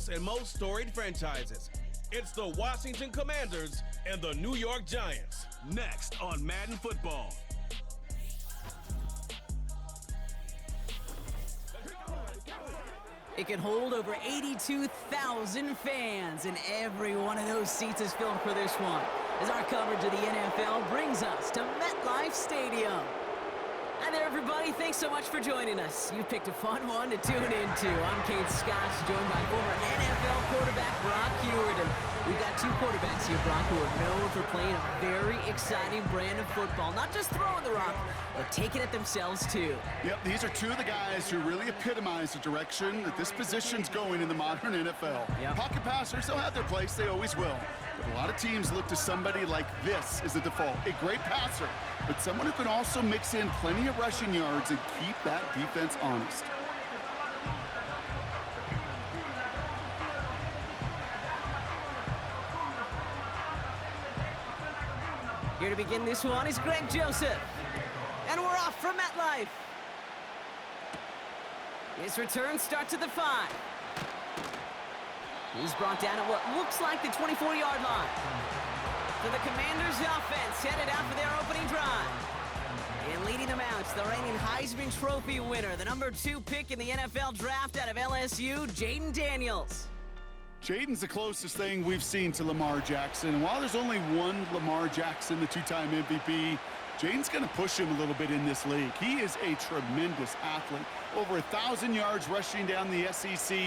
greatest and most storied franchises. It's the Washington Commanders and the New York Giants. Next on Madden Football. It can hold over 82,000 fans, and every one of those seats is filled for this one, as our coverage of the NFL brings us to MetLife Stadium. Hi there, everybody. Thanks so much for joining us. You picked a fun one to tune into. I'm Kate Scott, joined by former NFL quarterback Brock Huard. And we've got two quarterbacks here, Brock, who are known for playing a very exciting brand of football. Not just throwing the rock, but taking it themselves, too. Yep, these are two of the guys who really epitomize the direction that this position's going in the modern NFL. Yep. Pocket passers, they'll have their place. They always will. But a lot of teams look to somebody like this as the default. A great passer, but someone who can also mix in plenty of rushing yards and keep that defense honest. Here to begin this one is Greg Joseph. And we're off from MetLife. His return starts at the 5. He's brought down at what looks like the 24-yard line. So the Commanders' offense headed out for their opening drive. And leading them out, the reigning Heisman Trophy winner, the number 2 pick in the NFL draft out of LSU, Jayden Daniels. Jayden's the closest thing we've seen to Lamar Jackson. And while there's only one Lamar Jackson, the 2-time MVP, Jayden's going to push him a little bit in this league. He is a tremendous athlete. Over 1,000 yards rushing down the SEC,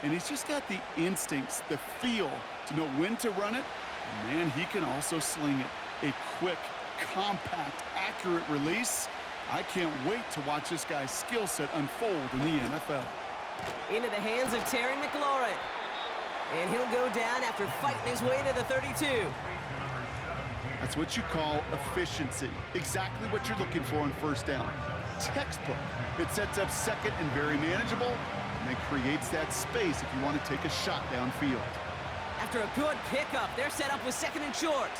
and he's just got the instincts, the feel to know when to run it. And man, he can also sling it. A quick, compact, accurate release. I can't wait to watch this guy's skill set unfold in the NFL. Into the hands of Terry McLaurin. And he'll go down after fighting his way to the 32. That's what you call efficiency. Exactly what you're looking for on first down. Textbook. It sets up second and very manageable, and it creates that space if you want to take a shot downfield. After a good pickup, they're set up with second and short.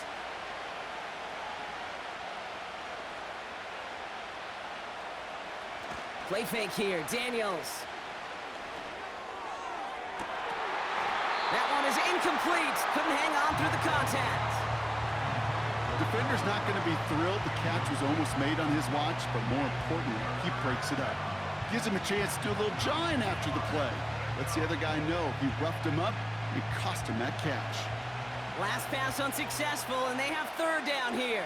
Play fake here, Daniels. That one is incomplete. Couldn't hang on through the contact. Defender's not going to be thrilled the catch was almost made on his watch, but more importantly, he breaks it up. Gives him a chance to do a little jawing after the play. Lets the other guy know he roughed him up and cost him that catch. Last pass unsuccessful, and they have third down here.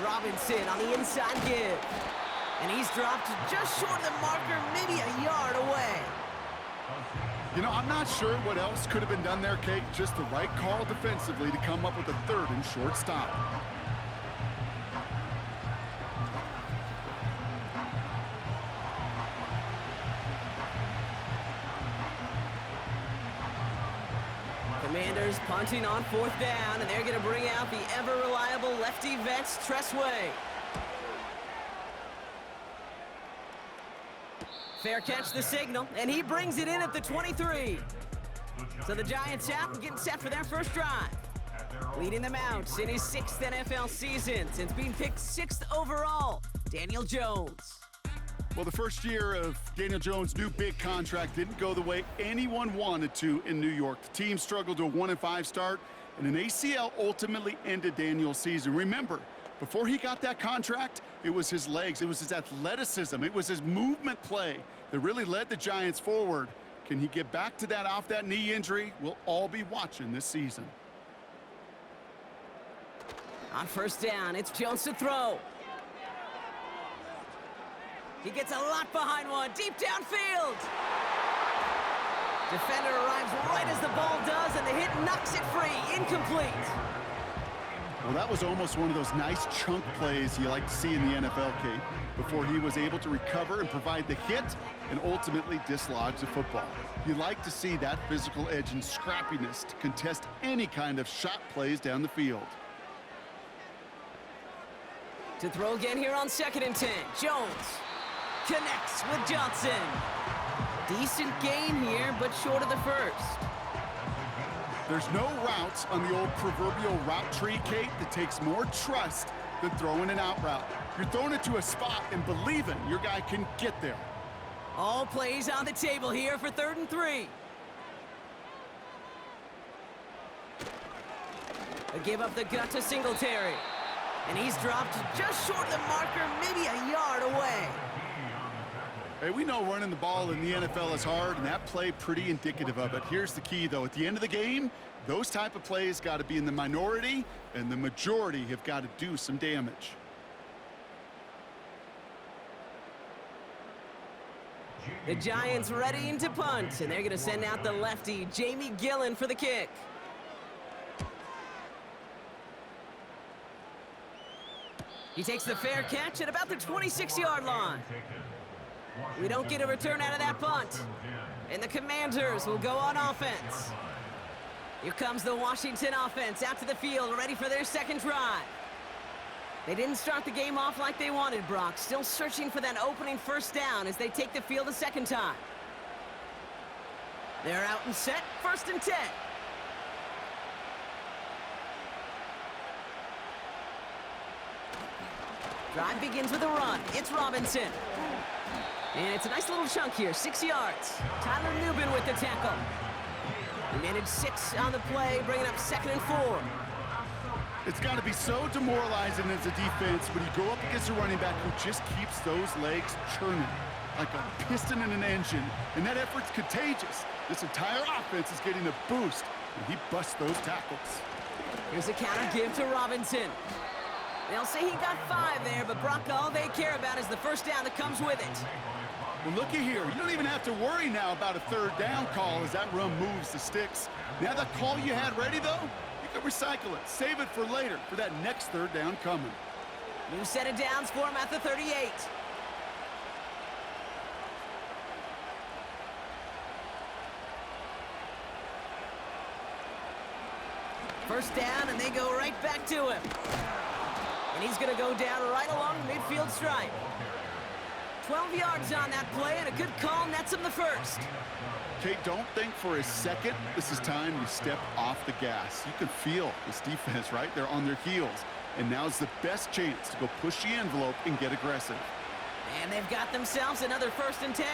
Robinson on the inside give. And he's dropped just short of the marker, maybe a yard away. You know, I'm not sure what else could have been done there, Kate. Just the right call defensively to come up with a third and short stop. Commanders punting on fourth down, and they're going to bring out the ever-reliable lefty vets, Tressway. Fair catch the signal, and he brings it in at the 23. So the Giants out and getting set for their first drive. Leading them out in his 6th NFL season since being picked 6th overall, Daniel Jones. Well, the first year of Daniel Jones' new big contract didn't go the way anyone wanted to in New York. The team struggled to a 1-5 start, and an ACL ultimately ended Daniel's season. Remember, before he got that contract, it was his legs, it was his athleticism, it was his movement play that really led the Giants forward. Can he get back to that off that knee injury? We'll all be watching this season. On first down, it's Jones to throw. He gets a lot behind one, deep downfield. Defender arrives right as the ball does, and the hit knocks it free, incomplete. Well, that was almost one of those nice chunk plays you like to see in the NFL, Kate, before he was able to recover and provide the hit and ultimately dislodge the football. You like to see that physical edge and scrappiness to contest any kind of shot plays down the field. To throw again here on 2nd and 10, Jones connects with Johnson. Decent gain here, but short of the first. There's no routes on the old proverbial route tree, Kate, that takes more trust than throwing an out route. You're throwing it to a spot and believing your guy can get there. All plays on the table here for 3rd and 3. They give up the gut to Singletary. And he's dropped just short of the marker, maybe a yard away. Hey, we know running the ball in the NFL is hard, and that play pretty indicative of it. Here's the key, though. At the end of the game, those type of plays got to be in the minority, and the majority have got to do some damage. The Giants ready to punt, and they're going to send out the lefty, Jamie Gillen, for the kick. He takes the fair catch at about the 26-yard line. We don't get a return out of that punt. And the Commanders will go on offense. Here comes the Washington offense out to the field, ready for their second drive. They didn't start the game off like they wanted, Brock. Still searching for that opening first down as they take the field a second time. They're out and set, 1st and 10. Drive begins with a run. It's Robinson. And it's a nice little chunk here, 6 yards. Tyler Newbin with the tackle. He managed 6 on the play, bringing up 2nd and 4. It's got to be so demoralizing as a defense when you go up against a running back who just keeps those legs churning like a piston in an engine, and that effort's contagious. This entire offense is getting a boost, and he busts those tackles. Here's a counter give to Robinson. They'll say he got 5 there, but Brock, all they care about is the first down that comes with it. Well, looky here. You don't even have to worry now about a 3rd down call as that run moves the sticks. Now that call you had ready, though, you can recycle it. Save it for later, for that next 3rd down coming. New set of downs for him at the 38. First down, and they go right back to him. And he's going to go down right along the midfield stripe. 12 yards on that play, and a good call nets him the first. Kate, don't think for a second this is time you step off the gas. You can feel this defense, right? They're on their heels. And now's the best chance to go push the envelope and get aggressive. And they've got themselves another 1st and 10.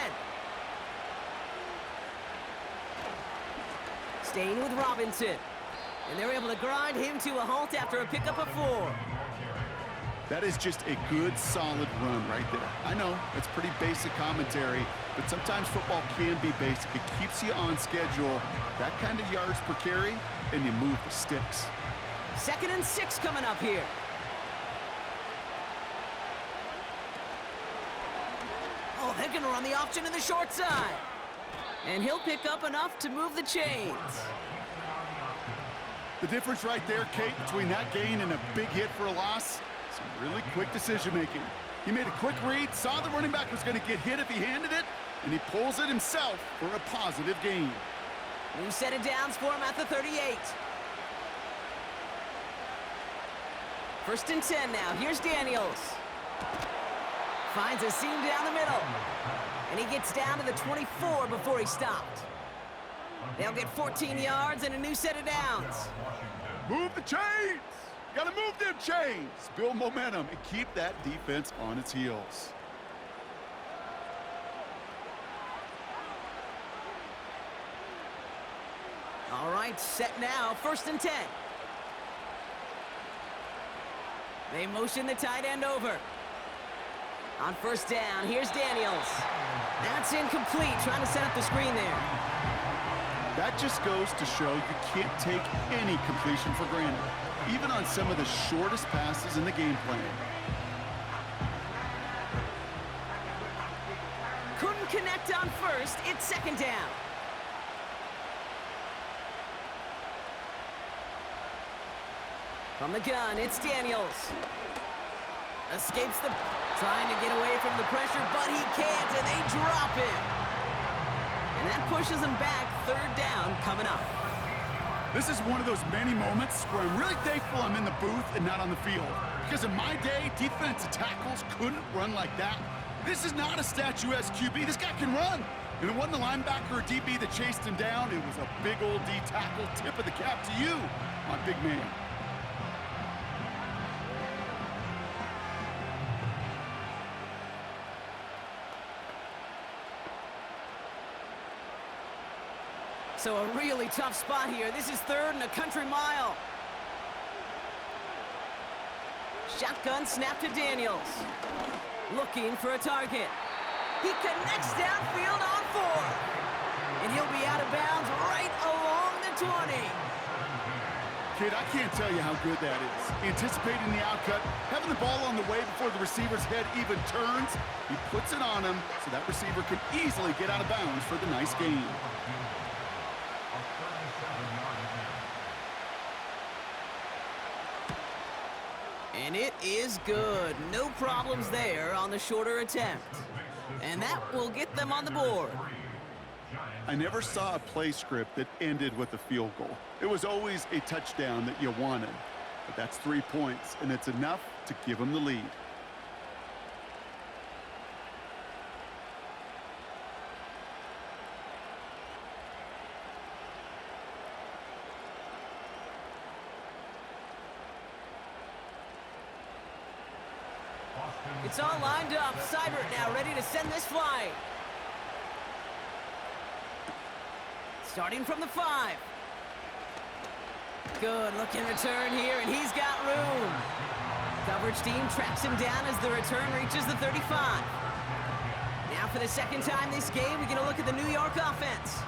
Staying with Robinson. And they're able to grind him to a halt after a pickup of 4. That is just a good, solid run right there. I know, it's pretty basic commentary, but sometimes football can be basic. It keeps you on schedule, that kind of yards per carry, and you move the sticks. 2nd and 6 coming up here. Oh, they're going to run the option to the short side. And he'll pick up enough to move the chains. The difference right there, Kate, between that gain and a big hit for a loss, some really quick decision-making. He made a quick read, saw the running back was going to get hit if he handed it, and he pulls it himself for a positive gain. New set of downs for him at the 38. 1st and 10 now. Here's Daniels. Finds a seam down the middle. And he gets down to the 24 before he stopped. They'll get 14 yards and a new set of downs. Move the chains! Gotta move them chains! Build momentum and keep that defense on its heels. All right, set now. 1st and 10. They motion the tight end over. On 1st down, here's Daniels. That's incomplete, trying to set up the screen there. That just goes to show you can't take any completion for granted, even on some of the shortest passes in the game plan. Couldn't connect on 1st, it's 2nd down. From the gun, it's Daniels. Escapes the... trying to get away from the pressure, but he can't, and they drop him. And that pushes him back. 3rd down coming up. This is one of those many moments where I'm really thankful I'm in the booth and not on the field. Because in my day, defensive tackles couldn't run like that. This is not a statuesque QB. This guy can run. And it wasn't a linebacker or DB that chased him down. It was a big old D tackle. Tip of the cap to you, my big man. So a really tough spot here. This is third and a country mile. Shotgun snap to Daniels. Looking for a target. He connects downfield on 4. And he'll be out of bounds right along the 20. Kid, I can't tell you how good that is. Anticipating the outcut, having the ball on the way before the receiver's head even turns. He puts it on him so that receiver can easily get out of bounds for the nice gain. And it is good. No problems there on the shorter attempt. And that will get them on the board. I never saw a play script that ended with a field goal. It was always a touchdown that you wanted. But that's 3 points, and it's enough to give them the lead. It's all lined up. Seibert now ready to send this flight. Starting from the 5. Good looking return here, and he's got room. Coverage team tracks him down as the return reaches the 35. Now for the second time this game, we get a look at the New York offense.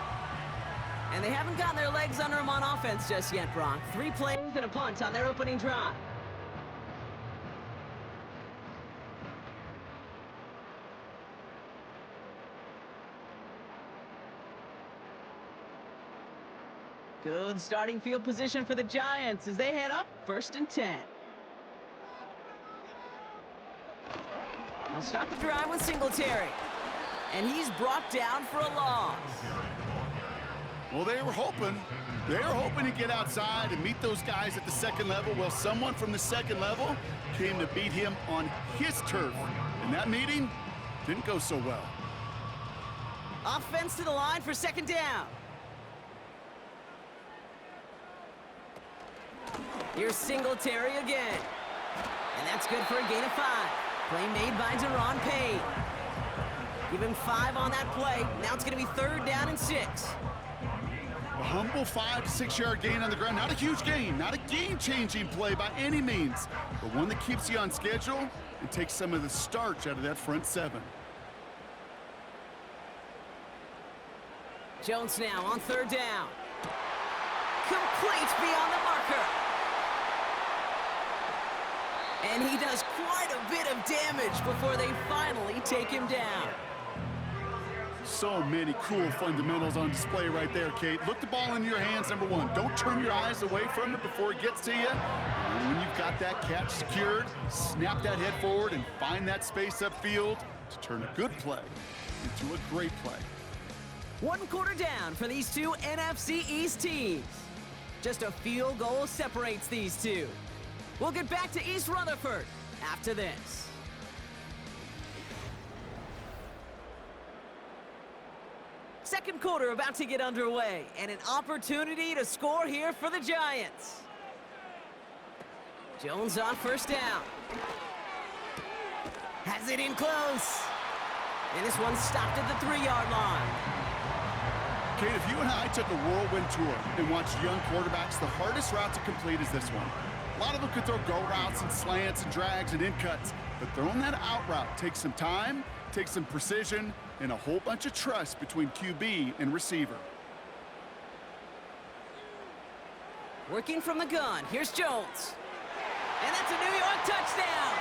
And they haven't gotten their legs under them on offense just yet, Brock. 3 plays and a punt on their opening drive. Good starting field position for the Giants as they head up 1st and 10. They'll start the drive with Singletary. And he's brought down for a loss. Well, they were hoping to get outside and meet those guys at the second level. Well, someone from the second level came to beat him on his turf. And that meeting didn't go so well. Offense to the line for 2nd down. Here's Singletary again. And that's good for a gain of 5. Play made by Deron Payne. Give him 5 on that play. Now it's going to be 3rd down and 6. A humble 5 to 6 yard gain on the ground. Not a huge gain, not a game-changing play by any means, but one that keeps you on schedule and takes some of the starch out of that front 7. Jones now on 3rd down. Complete beyond the marker. And he does quite a bit of damage before they finally take him down. So many cool fundamentals on display right there, Kate. Look the ball into your hands, number 1. Don't turn your eyes away from it before it gets to you. And when you've got that catch secured, snap that head forward and find that space upfield to turn a good play into a great play. 1 quarter down for these two NFC East teams. Just a field goal separates these two. We'll get back to East Rutherford after this. Second quarter about to get underway, and an opportunity to score here for the Giants. Jones on 1st down. Has it in close. And this one's stopped at the 3-yard line. Kate, if you and I took a whirlwind tour and watched young quarterbacks, the hardest route to complete is this one. A lot of them could throw go routes and slants and drags and in cuts, but throwing that out route takes some time, takes some precision, and a whole bunch of trust between QB and receiver. Working from the gun, here's Jones. And that's a New York touchdown!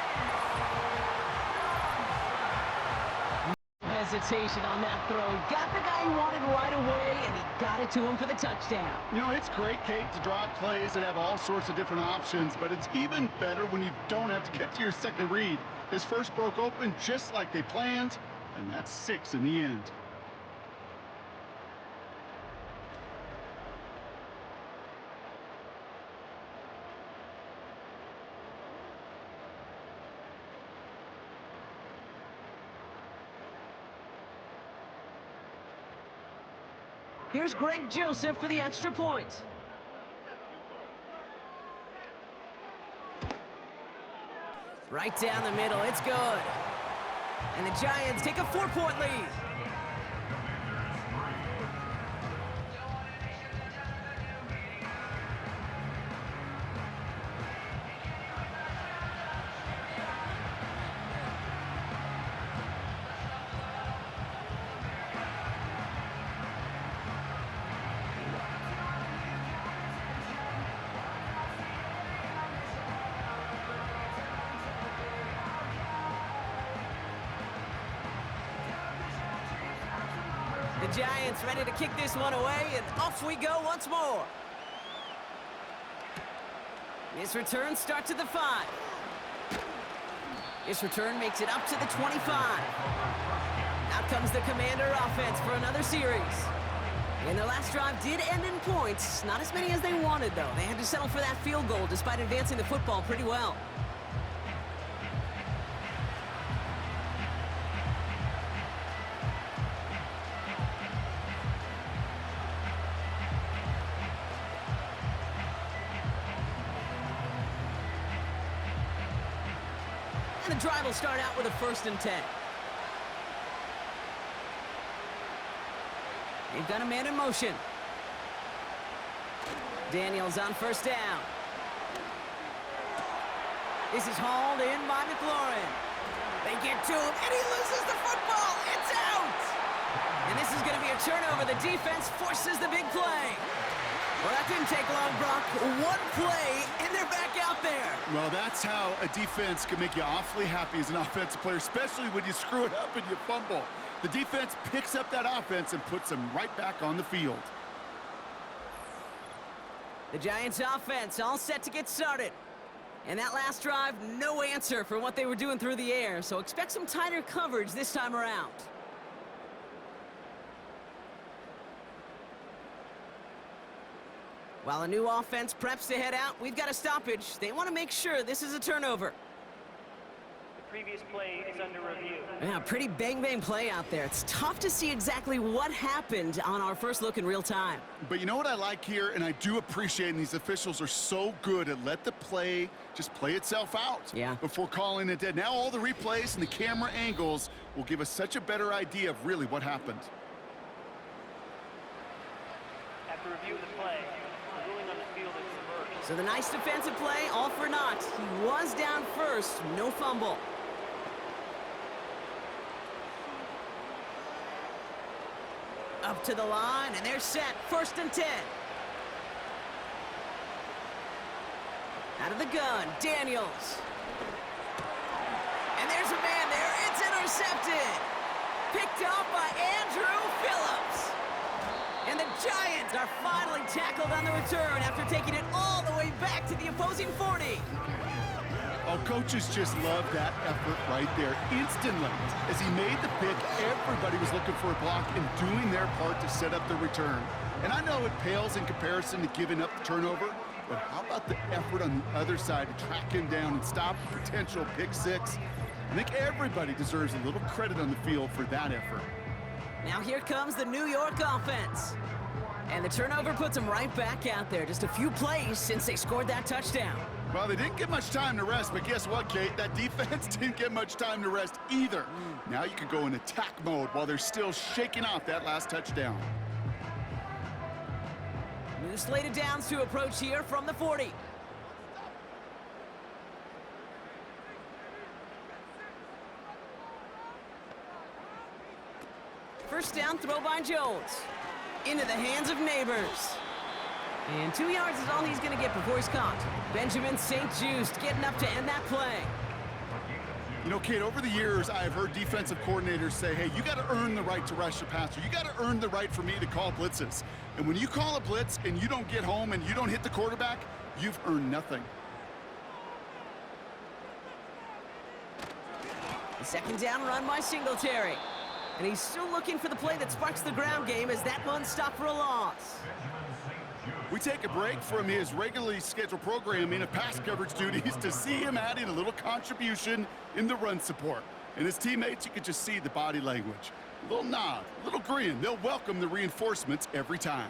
Hesitation on that throw. He got the guy he wanted right away, and he got it to him for the touchdown. You know, it's great, Kate, to draw plays that have all sorts of different options, but it's even better when you don't have to get to your second read. His first broke open just like they planned, and that's 6 in the end. Here's Greg Joseph for the extra point. Right down the middle, it's good. And the Giants take a 4-point lead. The Giants ready to kick this one away, and off we go once more. This return starts at the 5. This return makes it up to the 25. Out comes the Commander offense for another series. And their last drive did end in points. Not as many as they wanted, though. They had to settle for that field goal despite advancing the football pretty well. And the drive will start out with a 1st and 10. They've got a man in motion. Daniels on 1st down. This is hauled in by McLaurin. They get to him, and he loses the football. It's out! And this is going to be a turnover. The defense forces the big play. Well, that didn't take long, Brock. One play, and they're back out there. Well, that's how a defense can make you awfully happy as an offensive player, especially when you screw it up and you fumble. The defense picks up that offense and puts them right back on the field. The Giants offense all set to get started. And that last drive, no answer for what they were doing through the air, so expect some tighter coverage this time around. While a new offense preps to head out, we've got a stoppage. They want to make sure this is a turnover. Previous play is under review. Yeah, pretty bang-bang play out there. It's tough to see exactly what happened on our first look in real time. But you know what I like here, and I do appreciate, and these officials are so good at let the play just play itself out before calling it dead. Now all the replays and the camera angles will give us such a better idea of really what happened. After review of the play, the ruling on the field is reversed. So the nice defensive play, all for naught. He was down first, no fumble. Up to the line, and they're set. 1st and 10. Out of the gun, Daniels. And there's a man there. It's intercepted. Picked off by Andrew Phillips. And the Giants are finally tackled on the return after taking it all the way back to the opposing 40. Oh, coaches just love that effort right there. Instantly, as he made the pick, everybody was looking for a block and doing their part to set up the return. And I know it pales in comparison to giving up the turnover, but how about the effort on the other side to track him down and stop a potential pick 6? I think everybody deserves a little credit on the field for that effort. Now here comes the New York offense. And the turnover puts them right back out there. Just a few plays since they scored that touchdown. Well, they didn't get much time to rest, but guess what, Kate? That defense didn't get much time to rest either. Now you can go in attack mode while they're still shaking off that last touchdown. New slated downs to approach here from the 40. First down throw by Jones. Into the hands of Neighbors. And 2 yards is all he's going to get before he's caught. Benjamin St. Just getting up to end that play. You know, Kate, over the years, I've heard defensive coordinators say, hey, you got to earn the right to rush the passer. You got to earn the right for me to call blitzes. And when you call a blitz and you don't get home and you don't hit the quarterback, you've earned nothing. The 2nd down run by Singletary. And he's still looking for the play that sparks the ground game as that one stopped for a loss. We take a break from his regularly scheduled programming of pass coverage duties to see him adding a little contribution in the run support. And his teammates, you could just see the body language. A little nod, a little grin. They'll welcome the reinforcements every time.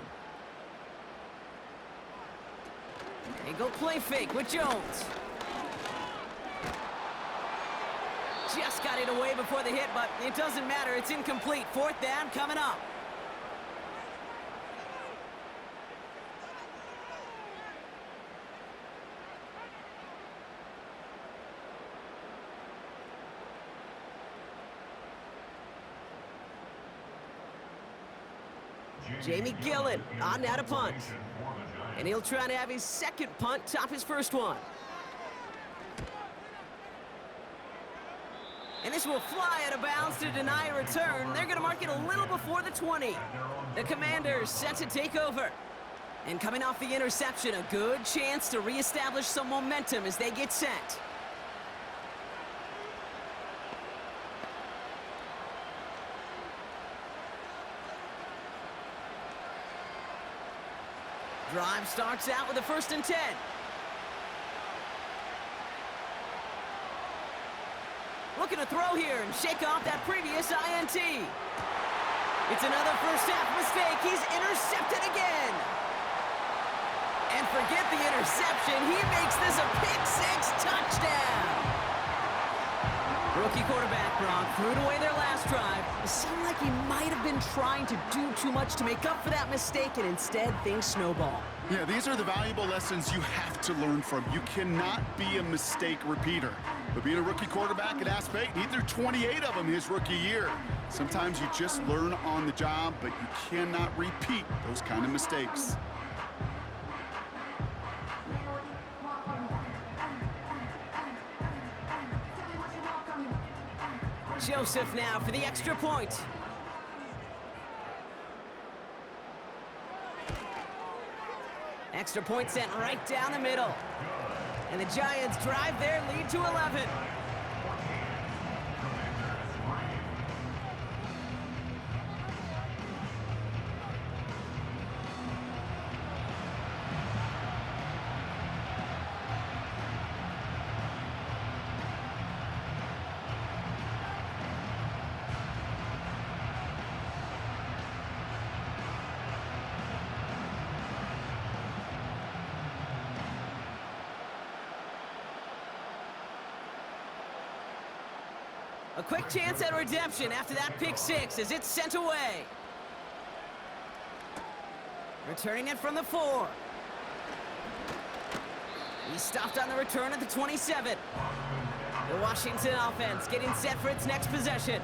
They go play fake with Jones. Just got it away before the hit, but it doesn't matter. It's incomplete. 4th down coming up. Jamie Gillett on now to punt. And he'll try to have his 2nd punt top his 1st one. And this will fly out of bounds to deny a return. They're going to mark it a little before the 20. The Commanders set to take over. And coming off the interception, a good chance to reestablish some momentum as they get set. Drive starts out with a 1st and 10. Looking to throw here and shake off that previous INT. It's another first half mistake. He's intercepted again. And forget the interception. He makes this a pick-6 touchdown. Rookie quarterback Brock threw it away their last drive. It seemed like he might have been trying to do too much to make up for that mistake, and instead things snowball. Yeah, these are the valuable lessons you have to learn from. You cannot be a mistake repeater. But being a rookie quarterback at Ask Peyton, he threw 28 of them his rookie year. Sometimes you just learn on the job, but you cannot repeat those kind of mistakes. Joseph now for the extra point. Extra point sent right down the middle. And the Giants drive their lead to 11. A quick chance at redemption after that pick-6 as it's sent away. Returning it from the 4. He's stopped on the return at the 27. The Washington offense getting set for its next possession.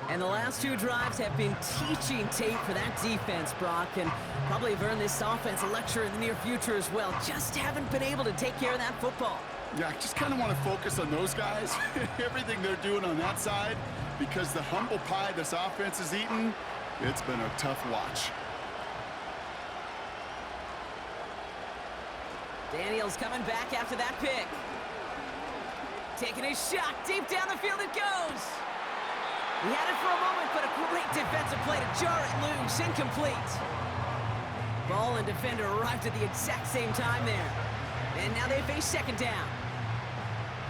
And the last 2 drives have been teaching tape for that defense, Brock, and probably have earned this offense a lecture in the near future as well. Just haven't been able to take care of that football. Yeah, I just kind of want to focus on those guys, everything they're doing on that side, because the humble pie this offense is eating, it's been a tough watch. Daniels coming back after that pick. Taking a shot, deep down the field it goes. He had it for a moment, but a great defensive play to jar it loose, incomplete. Ball and defender arrived at the exact same time there. And now they face 2nd down.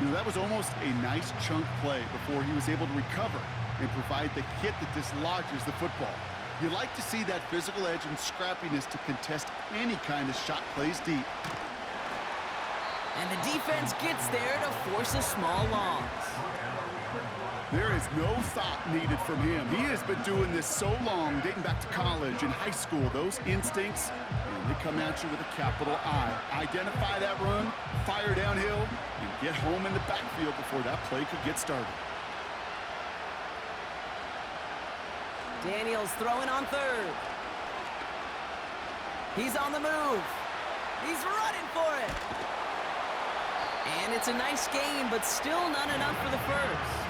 You know, that was almost a nice chunk play before he was able to recover and provide the hit that dislodges the football. You like to see that physical edge and scrappiness to contest any kind of shot plays deep. And the defense gets there to force a small loss. There is no thought needed from him. He has been doing this so long, dating back to college and high school. Those instincts, and they come at you with a capital I. Identify that run, fire downhill, and get home in the backfield before that play could get started. Daniels throwing on 3rd. He's on the move. He's running for it. And it's a nice gain, but still not enough for the 1st.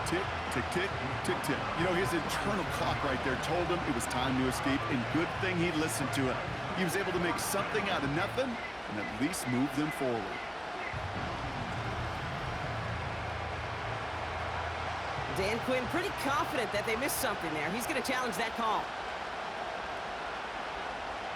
Tick, tick, tick, tick, tick. You know, his internal clock right there told him it was time to escape, and good thing he listened to it. He was able to make something out of nothing and at least move them forward. Dan Quinn pretty confident that they missed something there. He's going to challenge that call.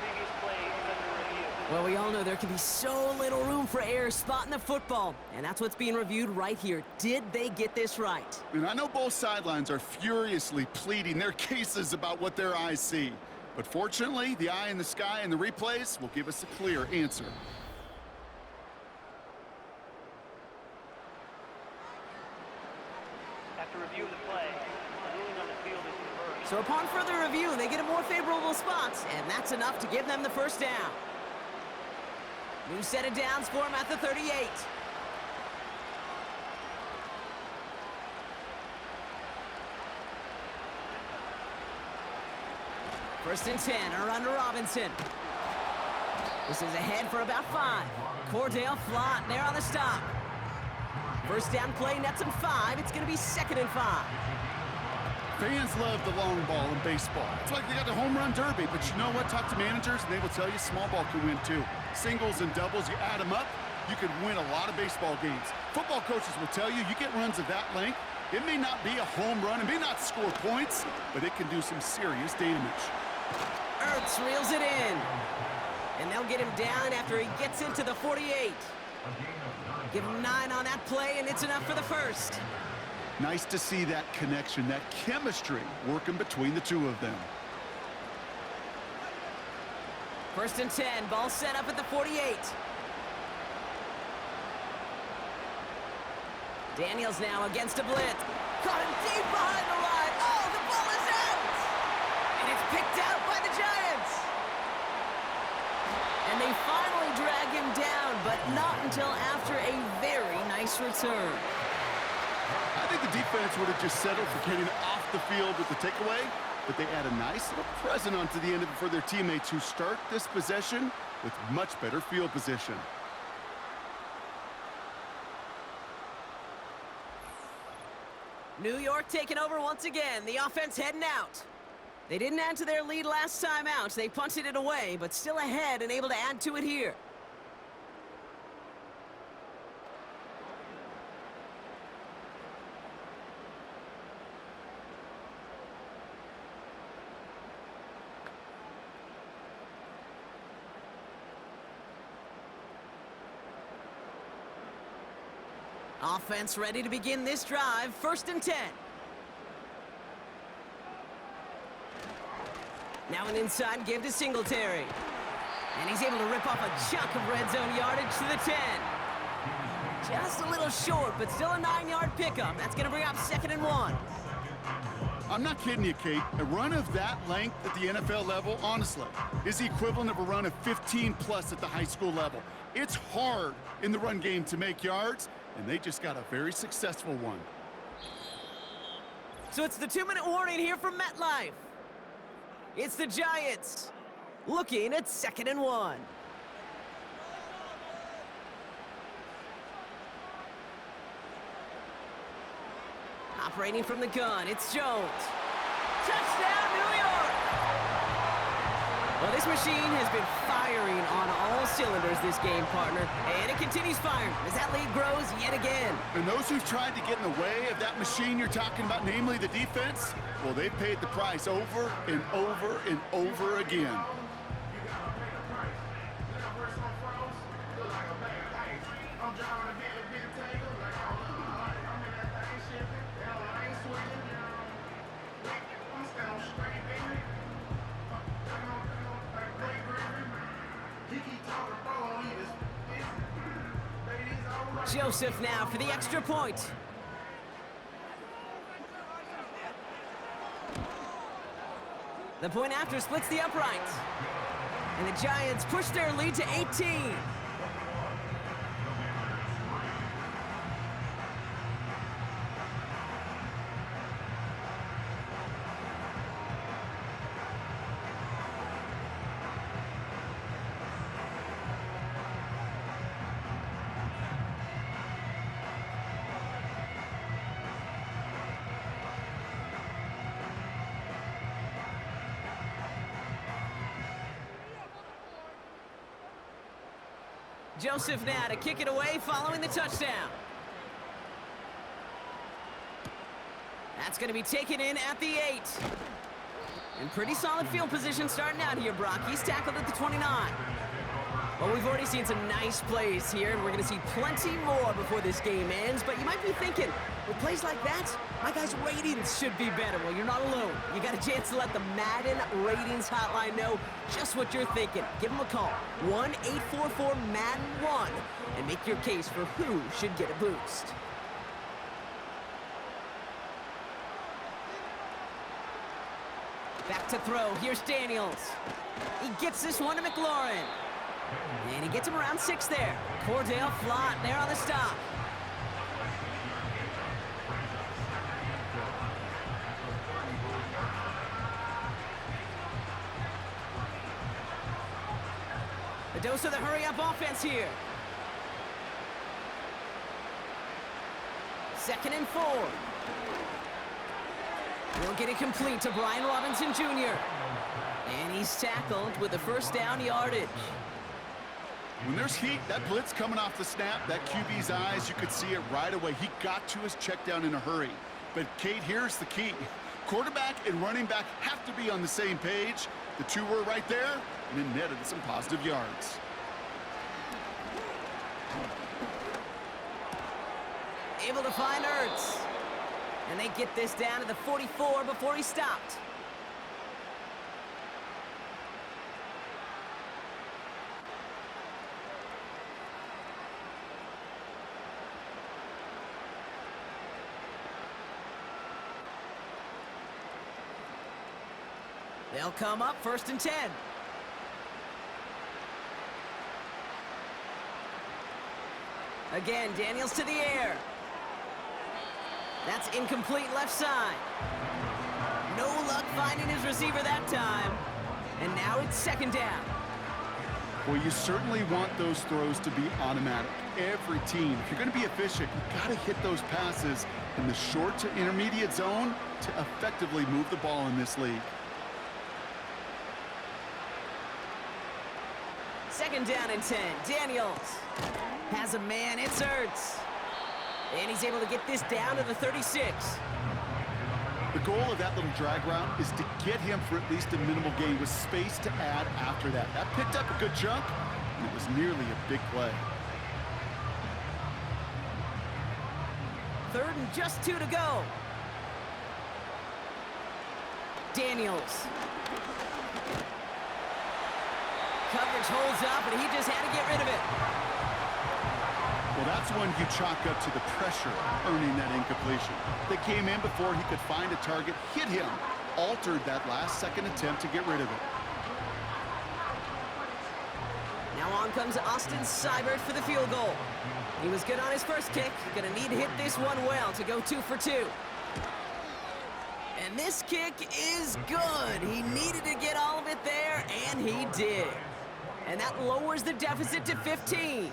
Previous play is under review. Well, we all know there can be so little room for error spotting the football, and that's what's being reviewed right here. Did they get this right? And I know both sidelines are furiously pleading their cases about what their eyes see. But fortunately, the eye in the sky and the replays will give us a clear answer. After review of the play, the ruling on the field is reversed. So upon further review, they get a more favorable spot, and that's enough to give them the 1st down. New set of downs for him at the 38. First and 10, a run to Robinson. This is ahead for about 5. Cordell Flott there on the stop. First down play, nets him 5. It's going to be 2nd and 5. Fans love the long ball in baseball. It's like they got the home run derby, but you know what? Talk to managers, and they will tell you small ball can win too. Singles and doubles, you add them up, you can win a lot of baseball games. Football coaches will tell you, you get runs of that length, it may not be a home run, it may not score points, but it can do some serious damage. Ertz reels it in. And they'll get him down after he gets into the 48. Give him 9 on that play, and it's enough for the first. Nice to see that connection, that chemistry working between the two of them. 1st and 10, ball set up at the 48. Daniels now against a blitz. Caught him deep behind the line. Oh, the ball is out! And it's picked out by the Giants. And they finally drag him down, but not until after a very nice return. I think the defense would have just settled for getting off the field with the takeaway, but they add a nice little present onto the end of it for their teammates who start this possession with much better field position. New York taking over once again. The offense heading out. They didn't add to their lead last time out. They punted it away, but still ahead and able to add to it here. Offense ready to begin this drive. 1st and 10. Now an inside give to Singletary. And he's able to rip off a chunk of red zone yardage to the 10. Just a little short, but still a 9-yard pickup. That's going to bring up 2nd and 1. I'm not kidding you, Kate. A run of that length at the NFL level, honestly, is the equivalent of a run of 15+ at the high school level. It's hard in the run game to make yards, and they just got a very successful one. So it's the 2-minute warning here from MetLife. It's the Giants looking at 2nd and 1. Operating from the gun, it's Jones. Touchdown, New York! Well, this machine has been firing on all cylinders this game, partner. And it continues firing as that lead grows yet again. And those who've tried to get in the way of that machine you're talking about, namely the defense, well, they've paid the price over and over and over again. Joseph now for the extra point. The point after splits the upright. And the Giants push their lead to 18. Joseph now to kick it away following the touchdown. That's going to be taken in at the 8. And pretty solid field position starting out here, Brock. He's tackled at the 29. Well, we've already seen some nice plays here, and we're going to see plenty more before this game ends. But you might be thinking, with plays like that, my guys' ratings should be better. Well, you're not alone. You got a chance to let the Madden ratings hotline know just what you're thinking. Give them a call, 1-844-MADDEN-1, and make your case for who should get a boost. Back to throw. Here's Daniels. He gets this one to McLaurin. And he gets him around 6 there. Cordell Flott there on the stop. A dose of the hurry-up offense here. 2nd and 4. We'll get it complete to Brian Robinson Jr. And he's tackled with the first down yardage. When there's heat, that blitz coming off the snap, that QB's eyes, you could see it right away. He got to his check down in a hurry. But, Kate, here's the key. Quarterback and running back have to be on the same page. The two were right there, and it netted some positive yards. Able to find Ertz. And they get this down to the 44 before he stopped. They'll come up 1st and 10. Again, Daniels to the air. That's incomplete left side. No luck finding his receiver that time. And now it's 2nd down. Well, you certainly want those throws to be automatic. Every team, if you're going to be efficient, you've got to hit those passes in the short to intermediate zone to effectively move the ball in this league. 2nd down and 10. Daniels has a man. It's Ertz. And he's able to get this down to the 36. The goal of that little drag route is to get him for at least a minimal gain with space to add after that. That picked up a good chunk, and it was nearly a big play. 3rd and just 2 to go. Daniels. Coverage holds up, and he just had to get rid of it. Well, that's when you chalk up to the pressure earning that incompletion. They came in before he could find a target, hit him, altered that last-second attempt to get rid of it. Now on comes Austin Seibert for the field goal. He was good on his first kick. Gonna need to hit this one well to go 2 for 2. And this kick is good. He needed to get all of it there, and he did. And that lowers the deficit to 15.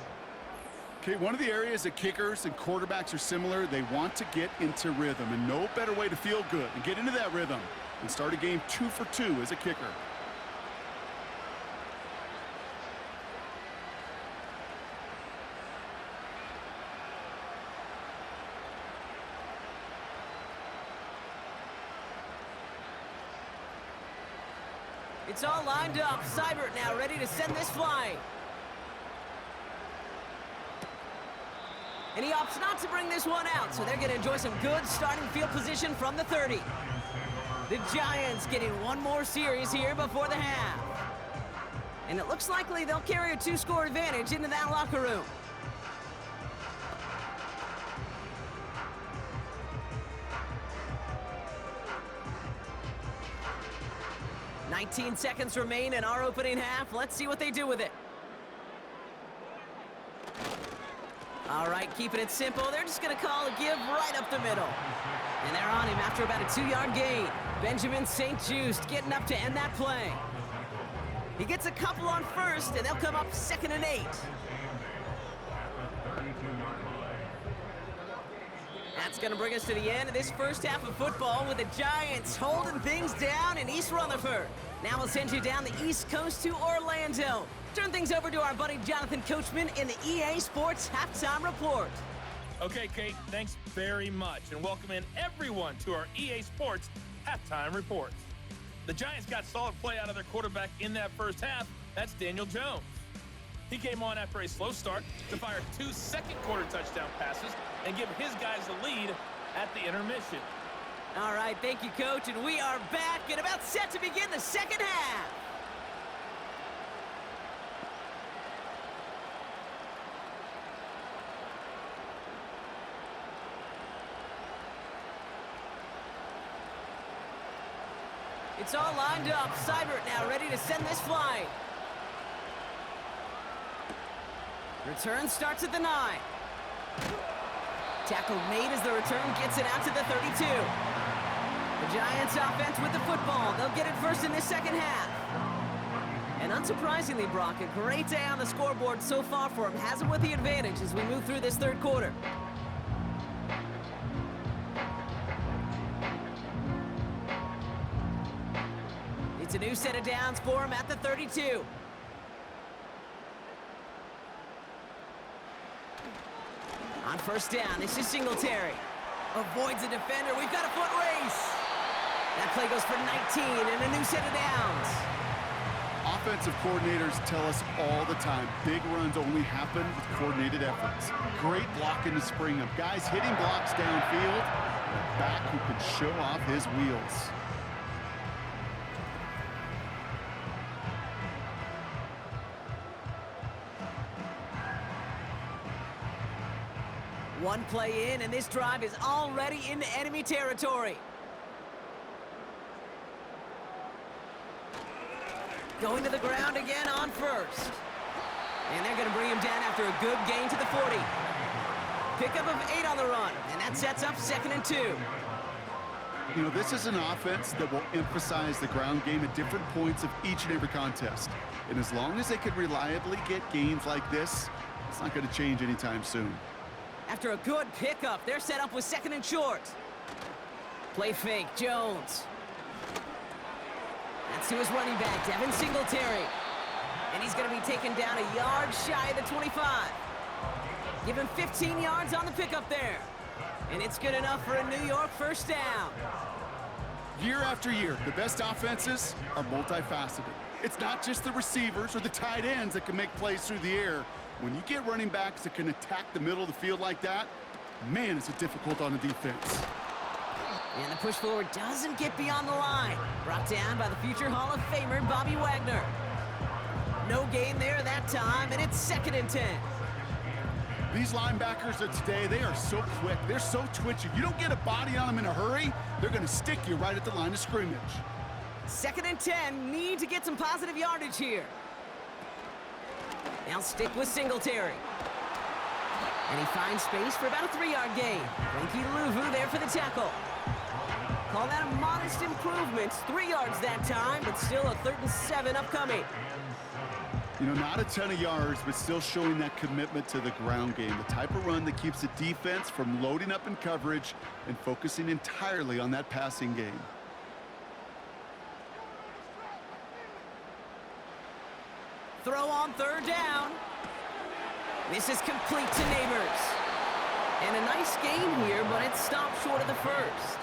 Okay, one of the areas that kickers and quarterbacks are similar, they want to get into rhythm, and no better way to feel good and get into that rhythm and start a game 2 for 2 as a kicker. It's all lined up. Seibert now ready to send this flying. And he opts not to bring this one out, so they're going to enjoy some good starting field position from the 30. The Giants getting one more series here before the half. And it looks likely they'll carry a 2-score advantage into that locker room. "19 seconds remain in our opening half. Let's see what they do with it. All right, keeping it simple. They're just going to call a give right up the middle. And they're on him after about a 2-yard gain. Benjamin St-Juste getting up to end that play. He gets a couple on first, and they'll come up 2nd and 8. That's going to bring us to the end of this first half of football with the Giants holding things down in East Rutherford. Now we'll send you down the East Coast to Orlando. Turn things over to our buddy Jonathan Coachman in the EA Sports Halftime Report. Okay, Kate, thanks very much, and welcome in everyone to our EA Sports Halftime Report. The Giants got solid play out of their quarterback in that first half. That's Daniel Jones. He came on after a slow start to fire 2 second-quarter touchdown passes and give his guys the lead at the intermission. All right, thank you, Coach, and we are back and about set to begin the second half. It's all lined up. Seibert now ready to send this flying. Return starts at the 9. Tackle made as the return gets it out to the 32. The Giants offense with the football. They'll get it first in this second half. And unsurprisingly, Brock, a great day on the scoreboard so far for him. Has it with the advantage as we move through this third quarter. It's a new set of downs for him at the 32. On first down, this is Singletary. Avoids a defender. We've got a foot race. That play goes for 19 and a new set of downs. Offensive coordinators tell us all the time, big runs only happen with coordinated efforts. Great blocking to spring them. Guys hitting blocks downfield, and a back who can show off his wheels. One play in, and this drive is already into enemy territory. Going to the ground again on first. And they're going to bring him down after a good gain to the 40. Pickup of 8 on the run, and that sets up 2nd and 2. You know, this is an offense that will emphasize the ground game at different points of each and every contest. And as long as they can reliably get gains like this, it's not going to change anytime soon. After a good pickup, they're set up with 2nd and short. Play fake, Jones. That's to his running back, Devin Singletary. And he's going to be taken down a yard shy of the 25. Give him 15 yards on the pickup there. And it's good enough for a New York first down. Year after year, the best offenses are multifaceted. It's not just the receivers or the tight ends that can make plays through the air. When you get running backs that can attack the middle of the field like that, man, is it difficult on the defense. And the push forward doesn't get beyond the line. Brought down by the future Hall of Famer, Bobby Wagner. No gain there that time, and it's 2nd and 10. These linebackers of today, they are so quick. They're so twitchy. You don't get a body on them in a hurry, they're going to stick you right at the line of scrimmage. 2nd and 10, need to get some positive yardage here. Now stick with Singletary. And he finds space for about a 3-yard gain. Frankie Louvu there for the tackle. Call that a modest improvement. 3 yards that time, but still a 3rd and 7 upcoming. You know, not a ton of yards, but still showing that commitment to the ground game. The type of run that keeps the defense from loading up in coverage and focusing entirely on that passing game. Throw on 3rd down. This is complete to Neighbors. And a nice gain here, but it stopped short of the first.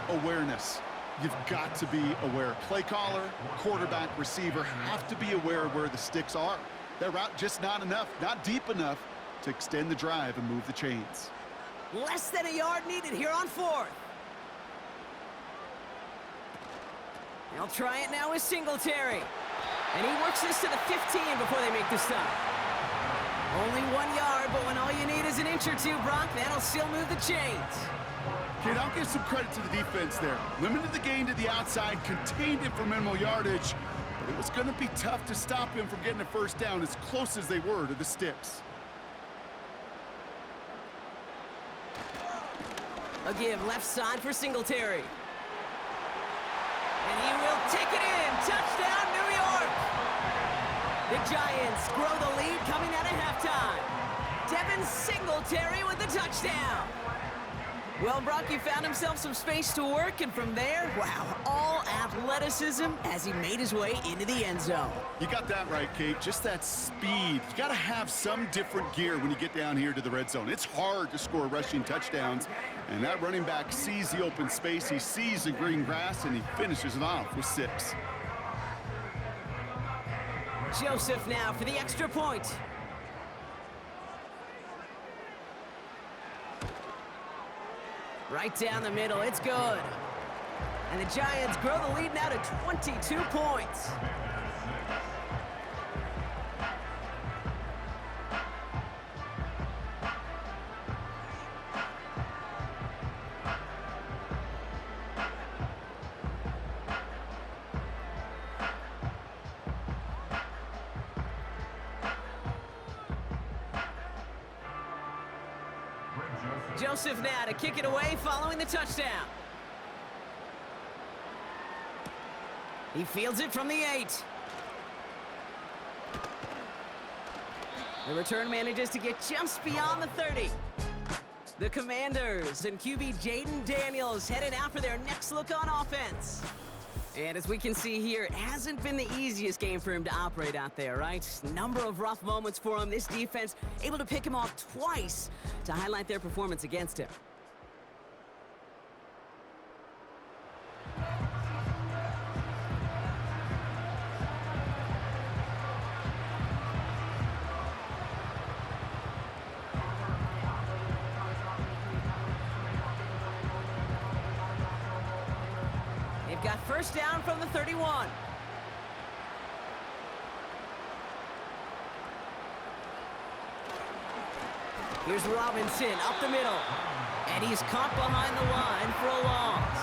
Awareness. You've got to be aware. Play caller, quarterback, receiver have to be aware of where the sticks are. That route just not enough, not deep enough to extend the drive and move the chains. Less than a yard needed here on 4th. They'll try it now with Singletary. And he works this to the 15 before they make the stop. Only 1 yard, but when all you need is an inch or two, Brock, that'll still move the chains. Kid, I'll give some credit to the defense there. Limited the gain to the outside, contained it for minimal yardage, but it was going to be tough to stop him from getting a first down as close as they were to the sticks. A give left side for Singletary. And he will take it in. Touchdown, New York! The Giants grow the lead coming out of halftime. Devin Singletary with the touchdown. Well, Brock, he found himself some space to work, and from there, wow, all athleticism as he made his way into the end zone. You got that right, Kate. Just that speed. You got to have some different gear when you get down here to the red zone. It's hard to score rushing touchdowns, and that running back sees the open space, he sees the green grass, and he finishes it off with 6. Joseph now for the extra point. Right down the middle, it's good. And the Giants grow the lead now to 22 points. Joseph now to kick it away following the touchdown. He fields it from the 8. The return manages to get just beyond the 30. The Commanders and QB Jaden Daniels headed out for their next look on offense. And as we can see here, it hasn't been the easiest game for him to operate out there, right? Number of rough moments for him. This defense able to pick him off twice to highlight their performance against him. They've got first down from the 31. Here's Robinson up the middle. And he's caught behind the line for a loss.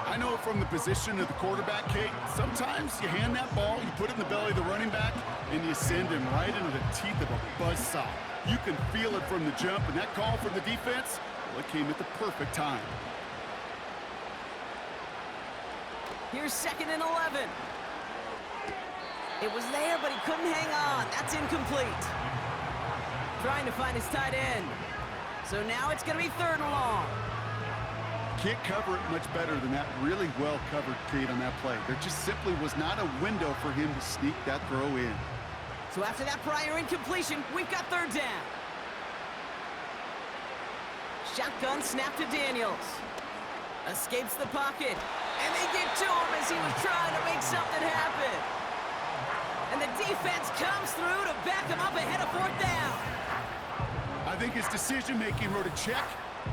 I know from the position of the quarterback, Kate, sometimes you hand that ball, you put it in the belly of the running back, and you send him right into the teeth of a buzzsaw. You can feel it from the jump, and that call from the defense, well, it came at the perfect time. Here's 2nd and 11. It was there, but he couldn't hang on. That's incomplete. Trying to find his tight end. So now it's going to be 3rd and long. Can't cover it much better than that. Really well covered, Kate, on that play. There just simply was not a window for him to sneak that throw in. So after that prior incompletion, we've got 3rd down. Shotgun snap to Daniels. Escapes the pocket. And they get to him as he was trying to make something happen. And the defense comes through to back him up ahead of 4th down. I think his decision-making wrote a check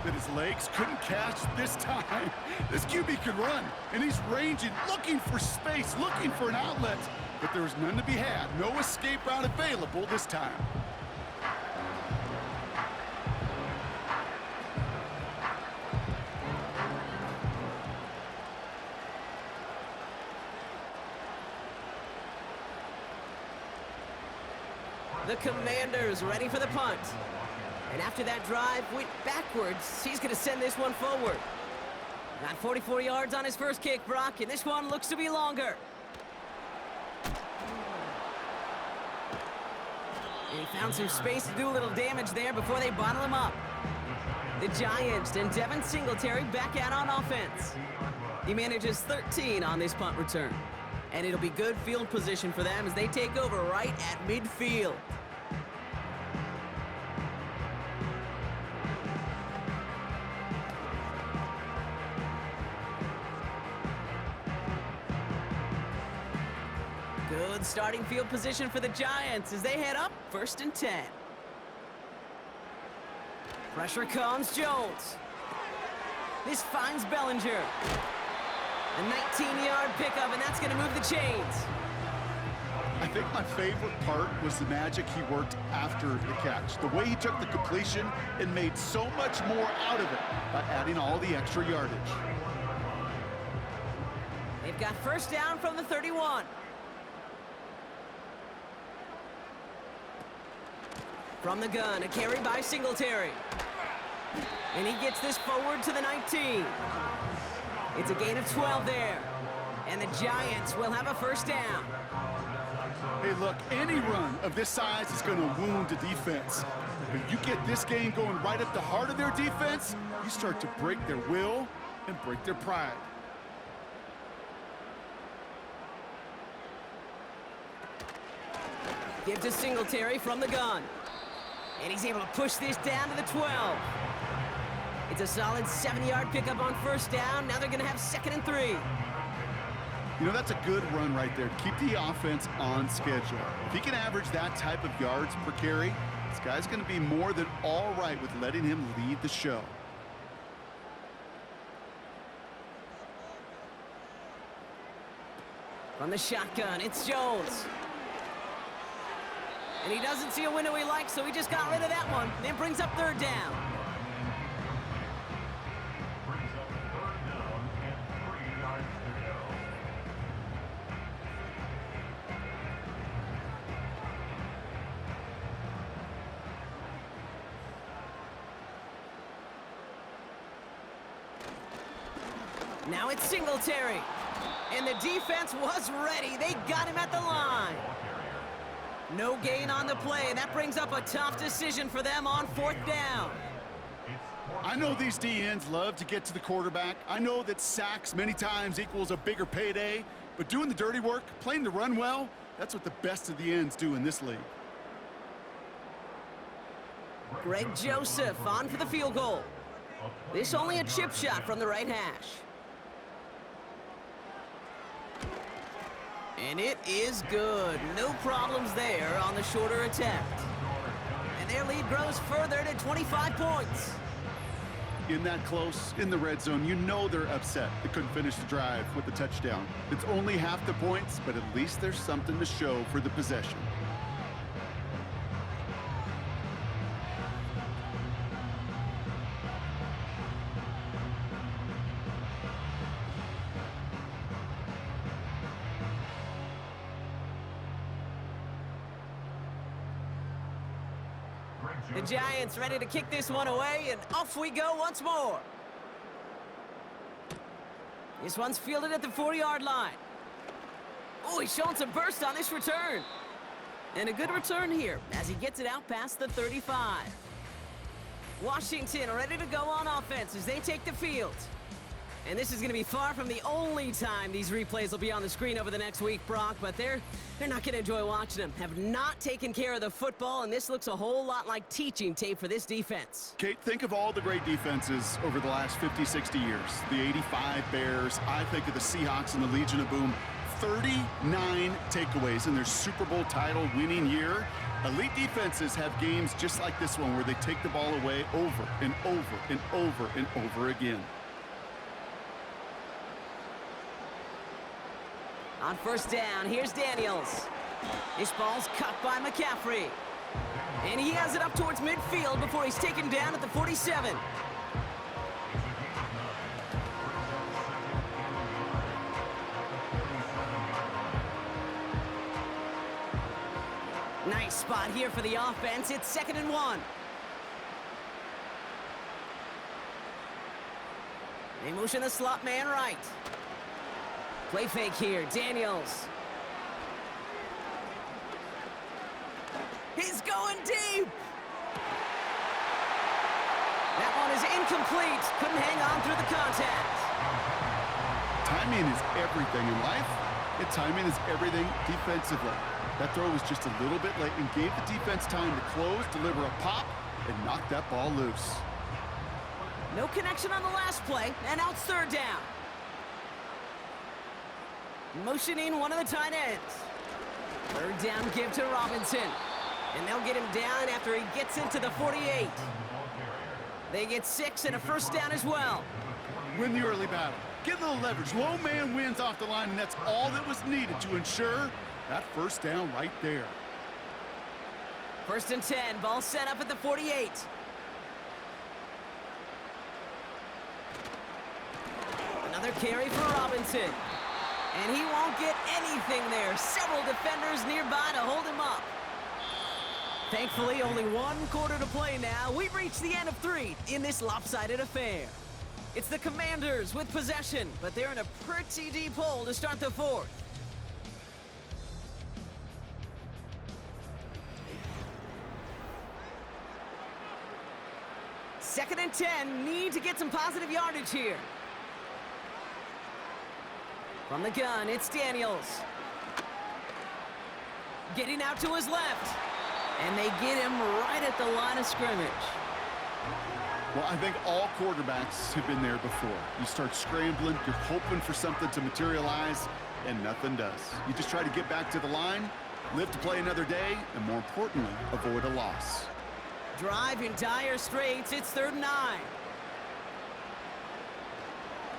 that his legs couldn't catch this time. This QB can run, and he's ranging, looking for space, looking for an outlet. But there was none to be had. No escape route available this time. The Commanders ready for the punt. And after that drive went backwards, he's going to send this one forward. Got 44 yards on his first kick, Brock, and this one looks to be longer. And he found some space to do a little damage there before they bottle him up. The Giants and Devin Singletary back out on offense. He manages 13 on this punt return. And it'll be good field position for them as they take over right at midfield. Good starting field position for the Giants as they head up 1st and 10. Pressure comes Jones. This finds Bellinger. A 19-yard pickup, and that's going to move the chains. I think my favorite part was the magic he worked after the catch. The way he took the completion and made so much more out of it by adding all the extra yardage. They've got first down from the 31. From the gun, a carry by Singletary. And he gets this forward to the 19. It's a gain of 12 there. And the Giants will have a first down. Hey, look, any run of this size is going to wound the defense. But you get this game going right at the heart of their defense, you start to break their will and break their pride. Give to Singletary from the gun. And he's able to push this down to the 12. It's a solid 7-yard pickup on first down. Now they're going to have 2nd and 3. You know, that's a good run right there to keep the offense on schedule. If he can average that type of yards per carry, this guy's going to be more than all right with letting him lead the show. From the shotgun, it's Jones. And he doesn't see a window he likes, so he just got rid of that one. Then brings up 3rd down. Now it's Singletary. And the defense was ready. They got him at the line. No gain on the play, and that brings up a tough decision for them on 4th down. I know these D-ends love to get to the quarterback. I know that sacks many times equals a bigger payday, but doing the dirty work, playing the run well, that's what the best of the ends do in this league. Greg Joseph on for the field goal. This only a chip shot from the right hash. And it is good. No problems there on the shorter attempt. And their lead grows further to 25 points. In that close, in the red zone, you know they're upset they couldn't finish the drive with the touchdown. It's only half the points, but at least there's something to show for the possession. The Giants ready to kick this one away, and off we go once more. This one's fielded at the 40-yard line. Oh, he's showing some burst on this return. And a good return here as he gets it out past the 35. Washington ready to go on offense as they take the field. And this is going to be far from the only time these replays will be on the screen over the next week, Brock, but they're not going to enjoy watching them. Have not taken care of the football, and this looks a whole lot like teaching tape for this defense. Kate, think of all the great defenses over the last 50, 60 years. The 85 Bears, I think of the Seahawks and the Legion of Boom. 39 takeaways in their Super Bowl title winning year. Elite defenses have games just like this one where they take the ball away over and over and over and over again. On first down, here's Daniels. This ball's cut by McCaffrey. And he has it up towards midfield before he's taken down at the 47. Nice spot here for the offense. It's 2nd and 1. They motion the slot man right. Play fake here, Daniels. He's going deep. That one is incomplete. Couldn't hang on through the contact. Timing is everything in life, and timing is everything defensively. That throw was just a little bit late and gave the defense time to close, deliver a pop, and knock that ball loose. No connection on the last play, and now it's 3rd down. Motioning one of the tight ends. 3rd down give to Robinson. And they'll get him down after he gets into the 48. They get 6 and a first down as well. Win the early battle. Get a little leverage. Low man wins off the line, and that's all that was needed to ensure that first down right there. 1st and 10. Ball set up at the 48. Another carry for Robinson. And he won't get anything there. Several defenders nearby to hold him up. Thankfully, only 1 quarter to play now. We've reached the end of 3 in this lopsided affair. It's the Commanders with possession, but they're in a pretty deep hole to start the 4th. Second and 10, need to get some positive yardage here. From the gun, it's Daniels. Getting out to his left. And they get him right at the line of scrimmage. Well, I think all quarterbacks have been there before. You start scrambling, you're hoping for something to materialize, and nothing does. You just try to get back to the line, live to play another day, and more importantly, avoid a loss. Drive in dire straits, it's 3rd and 9.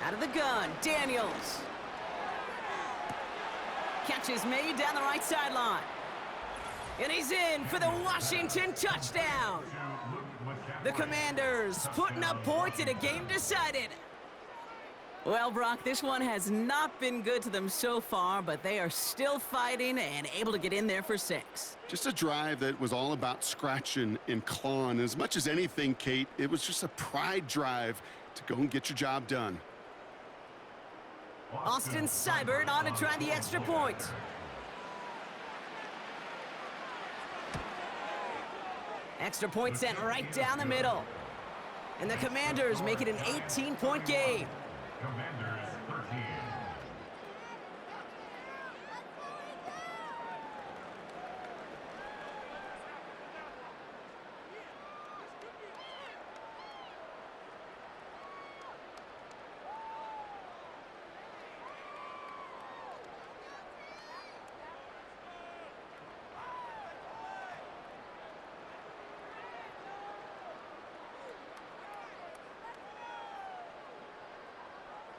Out of the gun, Daniels. Catch is made down the right sideline. And he's in for the Washington touchdown. The Commanders putting up points in a game decided. Well, Brock, this one has not been good to them so far, but they are still fighting and able to get in there for 6. Just a drive that was all about scratching and clawing. As much as anything, Kate, it was just a pride drive to go and get your job done. Austin Seibert on to try the extra point. Extra point sent right down the middle. And the Commanders make it an 18-point game. Commanders 13.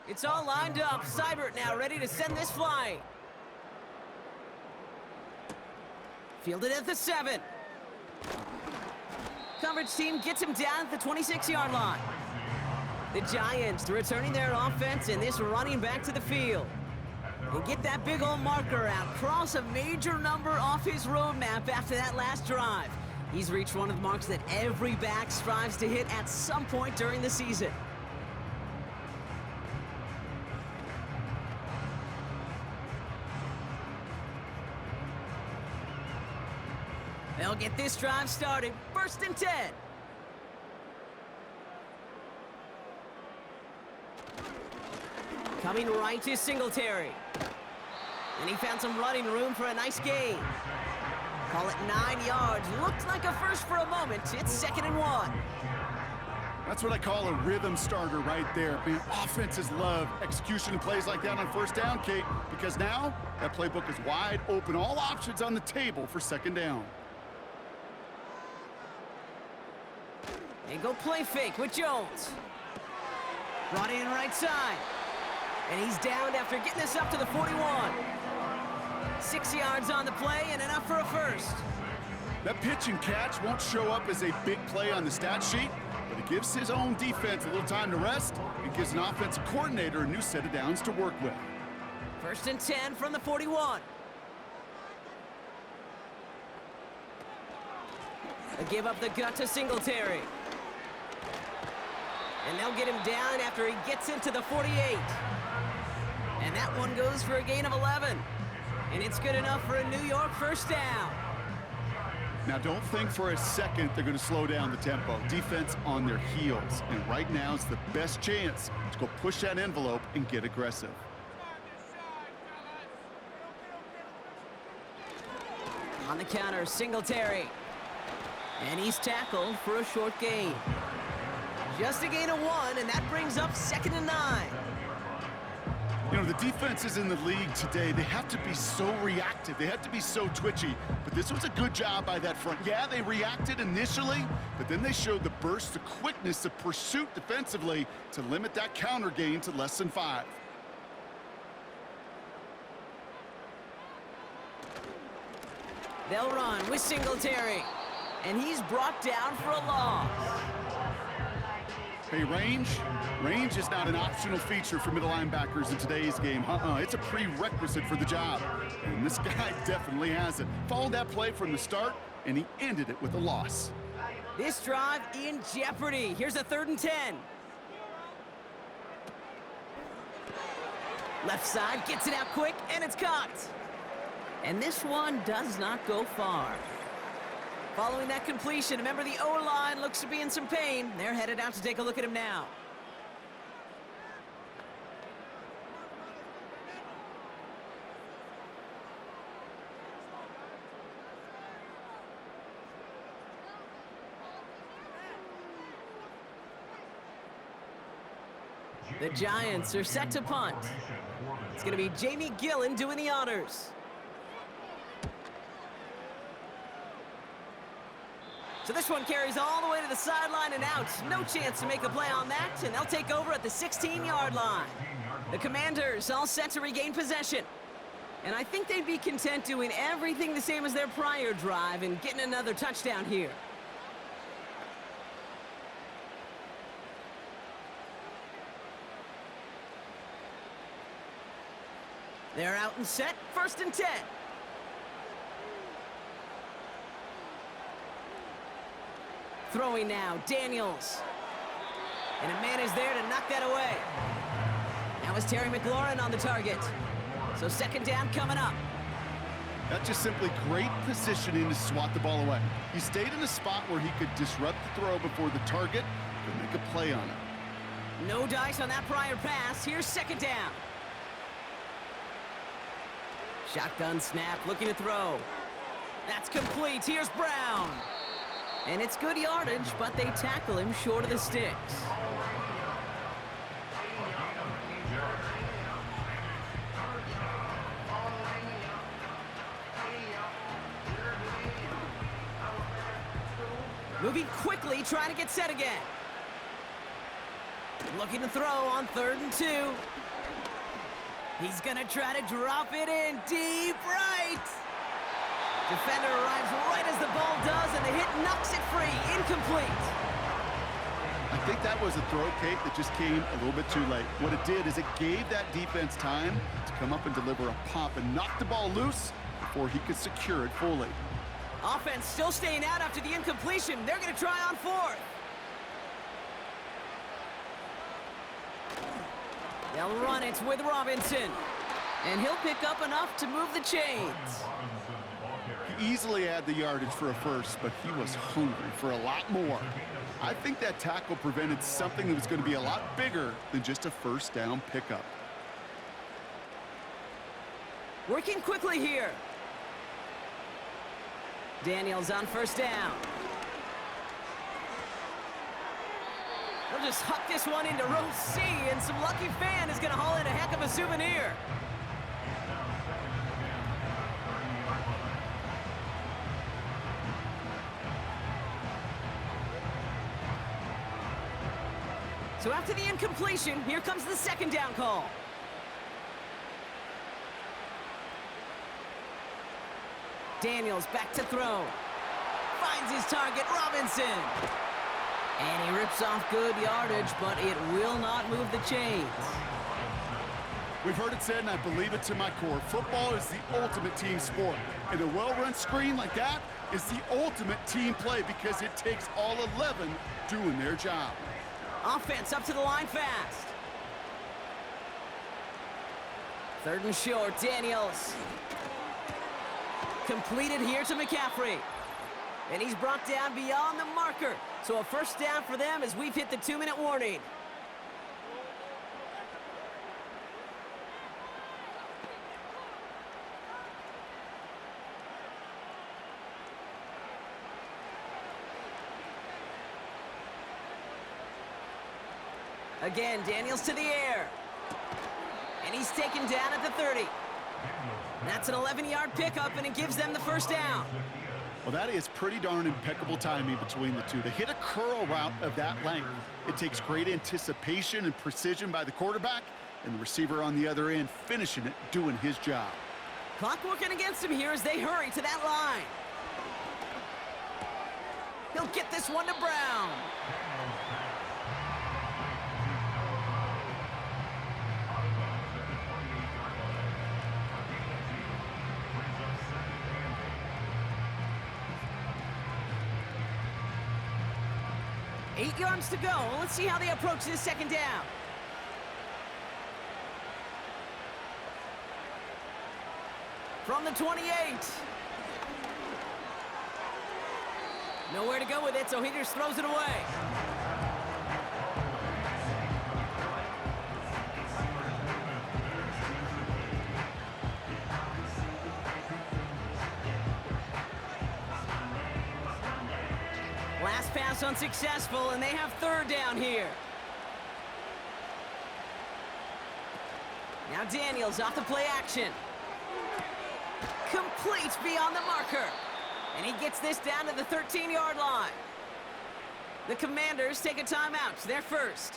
It's all lined up. Seibert now ready to send this flying. Fielded at the 7. Coverage team gets him down at the 26-yard line. The Giants returning their offense and this running back to the field. They get that big old marker out, cross a major number off his roadmap after that last drive. He's reached one of the marks that every back strives to hit at some point during the season. They'll get this drive started. 1st and 10. Coming right to Singletary. And he found some running room for a nice gain. Call it 9 yards. Looked like a first for a moment. It's 2nd and 1. That's what I call a rhythm starter right there. Man, offenses love execution and plays like that on 1st down, Kate, because now that playbook is wide open. All options on the table for 2nd down. They go play fake with Jones. Brought in right side. And he's downed after getting this up to the 41. 6 yards on the play and enough for a first. That pitch and catch won't show up as a big play on the stat sheet, but it gives his own defense a little time to rest and gives an offensive coordinator a new set of downs to work with. 1st and 10 from the 41. They give up the gut to Singletary. And they'll get him down after he gets into the 48. And that one goes for a gain of 11. And it's good enough for a New York 1st down. Now, don't think for a second they're going to slow down the tempo. Defense on their heels. And right now is the best chance to go push that envelope and get aggressive. On the counter, Singletary. And he's tackled for a short gain. Just a gain of 1, and that brings up 2nd and 9. You know, the defenses in the league today, they have to be so reactive. They have to be so twitchy. But this was a good job by that front. Yeah, they reacted initially, but then they showed the burst, the quickness of pursuit defensively to limit that counter gain to less than 5. They'll run with Singletary. And he's brought down for a loss. Hey, range is not an optional feature for middle linebackers in today's game. It's a prerequisite for the job. And this guy definitely has it. Followed that play from the start, and he ended it with a loss. This drive in jeopardy. Here's a 3rd and 10. Left side gets it out quick, and it's caught. And this one does not go far. Following that completion, remember the O-line looks to be in some pain. They're headed out to take a look at him now. The Giants are set to punt. It's going to be Jamie Gillen doing the honors. So this one carries all the way to the sideline and out. No chance to make a play on that, and they'll take over at the 16-yard line. The Commanders all set to regain possession. And I think they'd be content doing everything the same as their prior drive and getting another touchdown here. They're out and set, 1st and 10. Throwing now, Daniels. And a man is there to knock that away. That was Terry McLaurin on the target. So 2nd down coming up. That's just simply great positioning to swat the ball away. He stayed in a spot where he could disrupt the throw before the target, and make a play on it. No dice on that prior pass. Here's second down. Shotgun snap, looking to throw. That's complete. Here's Brown. And it's good yardage, but they tackle him short of the sticks. Moving quickly, trying to get set again. Looking to throw on 3rd and 2. He's gonna try to drop it in deep right. Defender arrives right as the ball does, and the hit knocks it free. Incomplete. I think that was a throw, Kate, that just came a little bit too late. What it did is it gave that defense time to come up and deliver a pop and knock the ball loose before he could secure it fully. Offense still staying out after the incompletion. They're gonna try on 4th. They'll run it with Robinson. And he'll pick up enough to move the chains. He easily had the yardage for a first, but he was hungry for a lot more. I think that tackle prevented something that was going to be a lot bigger than just a first down pickup. Working quickly here. Daniels on 1st down. They'll just huck this one into row C, and some lucky fan is going to haul in a heck of a souvenir. So after the incompletion, here comes the 2nd down call. Daniels back to throw. Finds his target, Robinson. And he rips off good yardage, but it will not move the chains. We've heard it said, and I believe it to my core, football is the ultimate team sport. And a well-run screen like that is the ultimate team play because it takes all 11 doing their job. Offense up to the line fast. 3rd and short, Daniels. Completed here to McCaffrey. And he's brought down beyond the marker. So a first down for them as we've hit the 2-minute warning. Again, Daniels to the air. And he's taken down at the 30. That's an 11-yard pickup, and it gives them the first down. Well, that is pretty darn impeccable timing between the two. To hit a curl route of that length, it takes great anticipation and precision by the quarterback, and the receiver on the other end finishing it, doing his job. Clock working against him here as they hurry to that line. He'll get this one to Brown. Eight yards to go. Let's see how they approach this 2nd down. From the 28. Nowhere to go with it, so he just throws it away. Last pass unsuccessful, and they have 3rd down here. Now Daniels off the play action. Complete beyond the marker. And he gets this down to the 13-yard line. The Commanders take a timeout. They're first.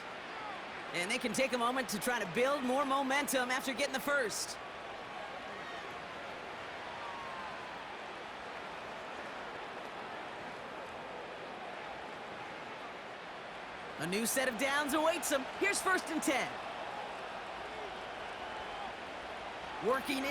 And they can take a moment to try to build more momentum after getting the first. A new set of downs awaits them. Here's 1st and 10. Working in